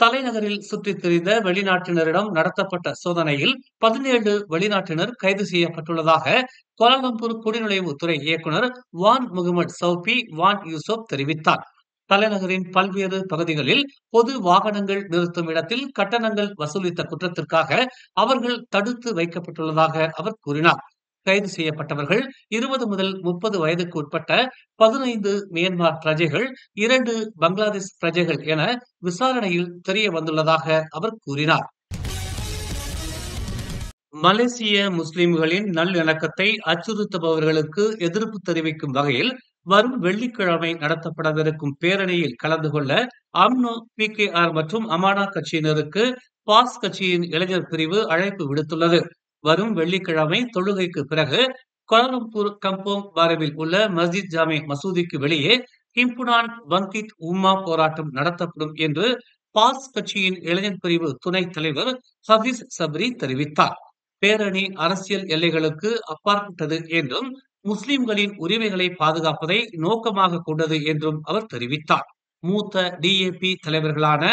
தலைநகரில் சுற்றித் திரிந்த வெளிநாட்டினரிடம் நடத்தப்பட்ட சோதனையில் 17 வெளிநாட்டினர் கைது செய்யப்பட்டுள்ளதாக கோலாலம்பூர் குடிநுழைவு துறை இயக்குநர் வான் முகமது சௌபி வான் யூசுப் தெரிவித்தார். தலைநகரின் பல்வேறு பகுதிகளில் பொது வாகனங்கள் நிறுத்தும் இடத்தில் கட்டணங்கள் வசூலித்த குற்றத்திற்காக அவர்கள் தடுத்து வைக்கப்பட்டுள்ளதாக அவர் கூறினார். கைது செய்யப்பட்டவர்கள் 20 முதல் 30 வயதுக்கு உட்பட்ட 15 மியான்மர் பிரஜைகள், 2 பங்களாதேஷ் பிரஜைகள் என விசாரணையில் தெரிய வந்துள்ளதாக அவர் கூறினார். மலேசிய முஸ்லிம்களின் நல்லிணக்கத்தை அச்சுறுத்துபவர்களுக்கு எதிர்ப்பு தெரிவிக்கும் வகையில் வரும் வெள்ளிக்கிழமை நடத்தப்படவிருக்கும் பேரணியில் கலந்து கொள்ள அம்னோ, PKR மற்றும் அமானா கட்சியினருக்கு பாஸ் கட்சியின் இளைஞர் பிரிவு அழைப்பு விடுத்துள்ளது. வரும் வெள்ளிக்கிழமை தொழுகைக்கு பிறகு கோலாலம்பூர் கம்போங் பாருவில் உள்ள மஸ்ஜித் ஜாமே மசூதிக்கு வெளியே ஹிம்புனான் பங்கித் உம்மா போராட்டம் நடத்தப்படும் என்று பாஸ் கட்சியின் இளைஞர் பிரிவு துணைத் தலைவர் ஹபீஸ் சப்ரி தெரிவித்தார். பேரணி அரசியல் எல்லைகளுக்கு அப்பாற்பட்டது என்றும் முஸ்லிம்களின் உரிமைகளை பாதுகாப்பதை நோக்கமாக கொண்டது என்றும் அவர் தெரிவித்தார். மூத்த DAP தலைவர்களான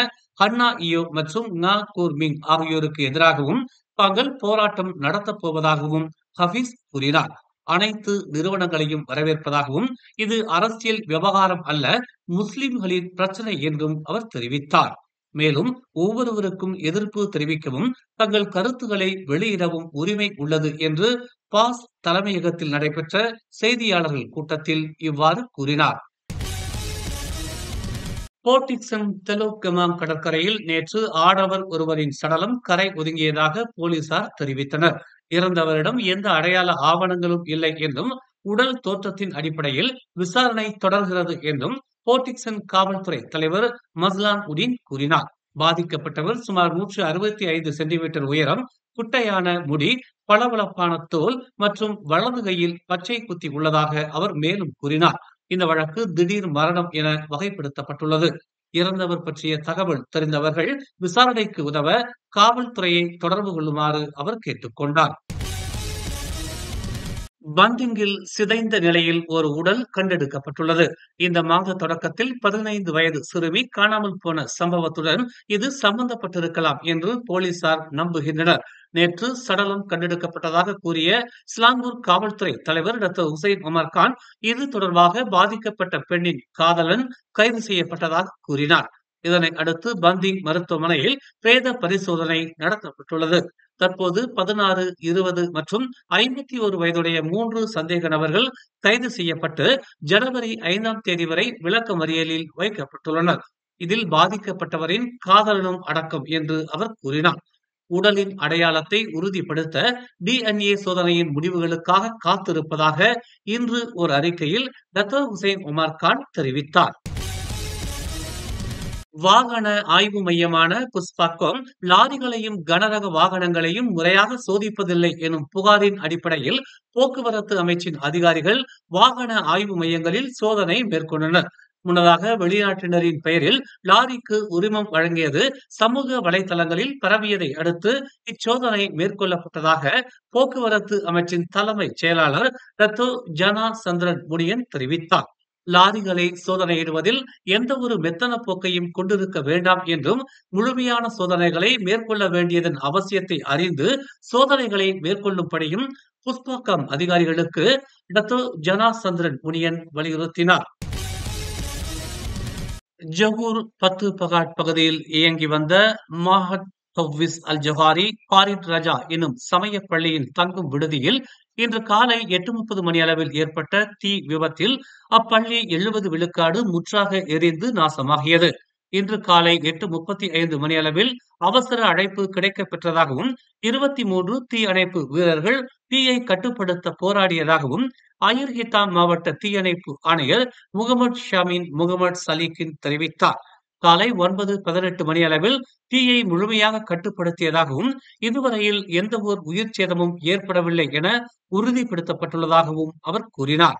ஹன்னா இயோ மற்றும் நா கோர்மிங் ஆகியோருக்கு எதிராகவும் தாங்கள் போராட்டம் நடத்தப் போவதாகவும் ஹபீஸ் கூறினார். அனைத்து நிறுவனங்களையும் வரவேற்பதாகவும் இது அரசியல் விவகாரம் அல்ல, முஸ்லிம்களின் பிரச்சனை என்றும் அவர் தெரிவித்தார். மேலும் ஒவ்வொருவருக்கும் எதிர்ப்பு தெரிவிக்கவும் தங்கள் கருத்துக்களை வெளியிடவும் உரிமை உள்ளது என்று பாஸ் தலைமையகத்தில் நடைபெற்ற செய்தியாளர்கள் கூட்டத்தில் இவ்வாறு கூறினார். போர்டிக்சன் தெலோக் கமாங் கடற்கரையில் நேற்று ஆடவர் ஒருவரின் சடலம் கரை ஒதுங்கியதாக போலீசார் தெரிவித்தனர். இறந்தவரிடம் எந்த அடையாள ஆவணங்களும் இல்லை என்றும் உடல் தோற்றத்தின் அடிப்படையில் விசாரணை தொடர்கிறது என்றும் போர்டிக்சன் காவல்துறை தலைவர் மஸ்லான் உடின் கூறினார். பாதிக்கப்பட்டவர் சுமார் 165 சென்டிமீட்டர் உயரம், குட்டையான முடி, பளபளப்பான தோல் மற்றும் வலது கையில் பச்சை குத்தி உள்ளதாக அவர் மேலும் கூறினார். இந்த வழக்கு திடீர் மரணம் என வகைப்படுத்தப்பட்டுள்ளது. இறந்தவர் பற்றிய தகவல் தெரிந்தவர்கள் விசாரணைக்கு உதவ காவல்துறையை தொடர்பு கொள்ளுமாறு அவர் கேட்டுக்கொண்டார். பந்திங்கில் சிதைந்த நிலையில் ஒரு உடல் கண்டெடுக்கப்பட்டுள்ளது. இந்த மாத தொடக்கத்தில் 15 வயது சிறுமி காணாமல் போன சம்பவத்துடன் இது சம்பந்தப்பட்டிருக்கலாம் என்று போலீசார் நம்புகின்றனர். நேற்று சடலம் கண்டெடுக்கப்பட்டதாக கூறிய ஸ்லாங்கூர் காவல்துறை தலைவர் டாக்டர் ஹுசைன் உமர் கான் இது தொடர்பாக பாதிக்கப்பட்ட பெண்ணின் காதலன் கைது செய்யப்பட்டதாக கூறினார். இதனை அடுத்து பந்திங் மருத்துவமனையில் பிரேத பரிசோதனை நடத்தப்பட்டுள்ளது. தற்போது 16, 20 மற்றும் 51 வயதுடைய 3 சந்தேக நபர்கள் கைது செய்யப்பட்டு ஜனவரி 5ஆம் தேதி வரை விளக்க மறியலில் வைக்கப்பட்டுள்ளனர். இதில் பாதிக்கப்பட்டவரின் காதலனும் அடக்கம் என்று அவர் கூறினார். உடலின் அடையாளத்தை உறுதிப்படுத்த DNA சோதனையின் முடிவுகளுக்காக காத்திருப்பதாக இன்று ஒரு அறிக்கையில் டாக்டர் ஹுசைன் உமர் கான் தெரிவித்தார். வாகன ஆய்வு மையமான புஸ்பாக்கம் லாரிகளையும் கனரக வாகனங்களையும் முறையாக சோதிப்பதில்லை எனும் புகாரின் அடிப்படையில் போக்குவரத்து அமைச்சின் அதிகாரிகள் வாகன ஆய்வு மையங்களில் சோதனை மேற்கொண்டனர். முன்னதாக வெளிநாட்டினரின் பெயரில் லாரிக்கு உரிமம் வழங்கியது சமூக வலைதளங்களில் பரவியதை அடுத்து இச்சோதனை மேற்கொள்ளப்பட்டதாக போக்குவரத்து அமைச்சின் தலைமை செயலாளர் டாக்டர் ஜனா சந்திரன் முனியன் தெரிவித்தார். லாரிகளை சோதனையிடுவதில் எந்த ஒரு மெத்தன போக்கையும் கொண்டிருக்க வேண்டாம் என்றும் முழுமையான சோதனைகளை மேற்கொள்ள வேண்டியதன் அவசியத்தை அறிந்து சோதனைகளை மேற்கொள்ளும்படியும் புஸ்பாக்கம் அதிகாரிகளுக்கு டாக்டர் ஜனா சந்திரன் முனியன் வலியுறுத்தினார். ஜஹூர் 10 பகாட் பகுதியில் இயங்கி வந்த மாஹத் தவ்விஸ் அல் ஜஹாரி பாரிட் ரஜா எனும் சமய பள்ளியின் தங்கும் விடுதியில் இன்று காலை 8:30 மணி அளவில் ஏற்பட்ட தீ விபத்தில் அப்பள்ளி 70 விழுக்காடு முற்றாக எரிந்து நாசமாகியது. இன்று காலை 8:35 மணி அளவில் அவசர அழைப்பு கிடைக்கப் பெற்றதாகவும் 23 தீ அணைப்பு வீரர்கள் தீயை கட்டுப்படுத்த போராடியதாகவும் அயர் ஹித்தாம் மாவட்ட தீயணைப்பு ஆணையர் முகமது ஷாமின் முகமது சலீக்கின் தெரிவித்தார். காலை 9:18 மணி அளவில் தீயை முழுமையாக கட்டுப்படுத்தியதாகவும் இதுவரையில் எந்த ஒரு உயிர் சேதமும் ஏற்படவில்லை என உறுதிப்படுத்தப்பட்டுள்ளதாகவும் அவர் கூறினார்.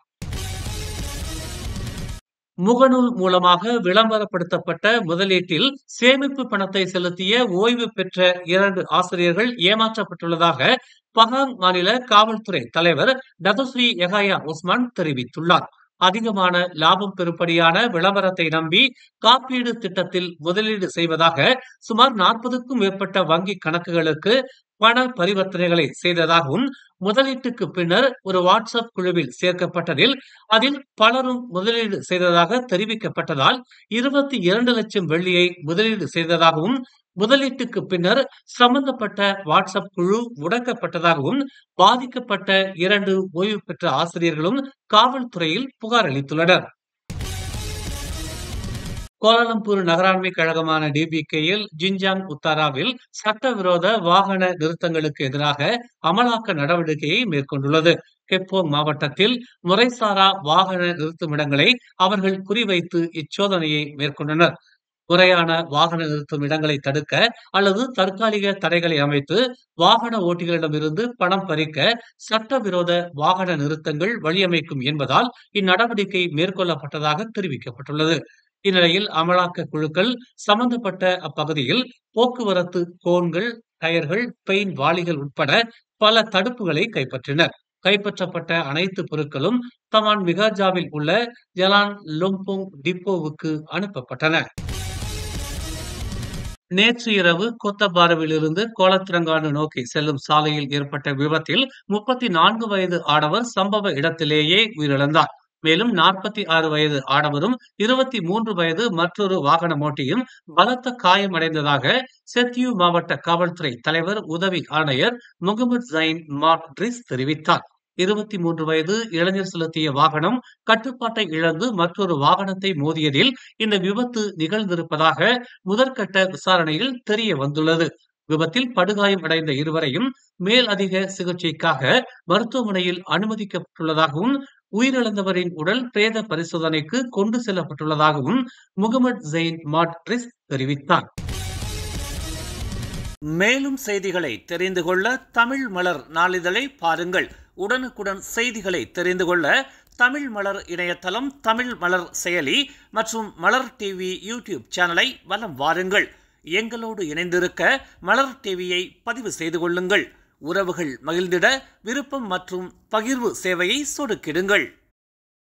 முகநூல் மூலமாக விளம்பரப்படுத்தப்பட்ட முதலீட்டில் சேமிப்பு பணத்தை செலுத்திய ஓய்வு பெற்ற 2 ஆசிரியர்கள் ஏமாற்றப்பட்டுள்ளதாக பகாங் மாநில காவல்துறை தலைவர் டதஸ்ரீ யஹாயா உஸ்மான் தெரிவித்துள்ளார். அதிகமான லாபம் பெறும்படியான விளம்பரத்தை நம்பி காப்பீடு திட்டத்தில் முதலீடு செய்வதாக சுமார் 40க்கும் மேற்பட்ட வங்கி கணக்குகளுக்கு பண பரிவர்த்தனைகளை செய்ததாகவும், முதலீட்டுக்கு பின்னர் ஒரு வாட்ஸ்அப் குழுவில் சேர்க்கப்பட்டதில் அதில் பலரும் முதலீடு செய்ததாக தெரிவிக்கப்பட்டதால் 22 லட்சம் வெள்ளியை முதலீடு செய்ததாகவும், முதலீட்டுக்கு பின்னர் சம்பந்தப்பட்ட வாட்ஸ்அப் குழு முடக்கப்பட்டதாகவும் பாதிக்கப்பட்ட 2 ஓய்வு பெற்ற ஆசிரியர்களும் காவல்துறையில் புகார் அளித்துள்ளனர். கோலாலம்பூர் நகராண்மை கழகமான டிபிகேயில் ஜின்ஜாங் உத்தாராவில் சட்டவிரோத வாகன நிறுத்தங்களுக்கு எதிராக அமலாக்க நடவடிக்கையை மேற்கொண்டுள்ளது. கெப்போங் மாவட்டத்தில் முறைசாரா வாகன நிறுத்துமிடங்களை அவர்கள் குறிவைத்து இச்சோதனையை மேற்கொண்டனர். முறையான வாகன நிறுத்தும் இடங்களை தடுக்க அல்லது தற்காலிக தடைகளை அமைத்து வாகன ஓட்டிகளிடமிருந்து பணம் பறிக்க சட்டவிரோத வாகன நிறுத்தங்கள் வழியமைக்கும் என்பதால் இந்நடவடிக்கை மேற்கொள்ளப்பட்டதாக தெரிவிக்கப்பட்டுள்ளது. இந்நிலையில் அமலாக்க குழுக்கள் சம்பந்தப்பட்ட அப்பகுதியில் போக்குவரத்து கோன்கள், டயர்கள், பெயிண்ட் வாளிகள் உட்பட பல தடுப்புகளை கைப்பற்றினர். கைப்பற்றப்பட்ட அனைத்து பொருட்களும் தமான் மிகாஜாவில் உள்ள ஜலான் லொம்போங் டிப்போவுக்கு அனுப்பப்பட்டன. நேற்று இரவு கோத்தபாருவிலிருந்து கோலத்திரங்கானு நோக்கி செல்லும் சாலையில் ஏற்பட்ட விபத்தில் 34 வயது ஆடவர் சம்பவ இடத்திலேயே உயிரிழந்தார். மேலும் 46 வயது ஆடவரும் 23 வயது மற்றொரு வாகன ஓட்டியும் பலத்த காயமடைந்ததாக செத்யூ மாவட்ட காவல்துறை தலைவர் உதவி ஆணையர் முகமது ஜைன் மாட்ரிஸ் தெரிவித்தார். 23 வயது இளைஞர் செலுத்திய வாகனம் கட்டுப்பாட்டை இழந்து மற்றொரு வாகனத்தை மோதியதில் இந்த விபத்து நிகழ்ந்திருப்பதாக முதற்கட்ட விசாரணையில் தெரிய வந்துள்ளது. விபத்தில் படுகாயம் அடைந்த இருவரையும் மேல் அதிக சிகிச்சைக்காக மருத்துவமனையில் அனுமதிக்கப்பட்டுள்ளதாகவும், உயிரிழந்தவரின் உடல் பிரேத பரிசோதனைக்கு கொண்டு செல்லப்பட்டுள்ளதாகவும் முகமது ஜெயின் மாட்ரிஸ் தெரிவித்தார். மேலும் செய்திகளை தெரிந்து கொள்ள தமிழ் மலர் நாளிதழை பாருங்கள். உடனுக்குடன் செய்திகளை தெரிந்து கொள்ள தமிழ் மலர் இணையதளம், தமிழ் மலர் செயலி மற்றும் மலர் டிவி யூடியூப் சேனலை வலம் வாருங்கள். எங்களோடு இணைந்திருக்க மலர் டிவியை பதிவு செய்து கொள்ளுங்கள். உறவுகள் மகிழ்ந்திட விருப்பம் மற்றும் பகிர்வு சேவையை சொடுக்கிடுங்கள்.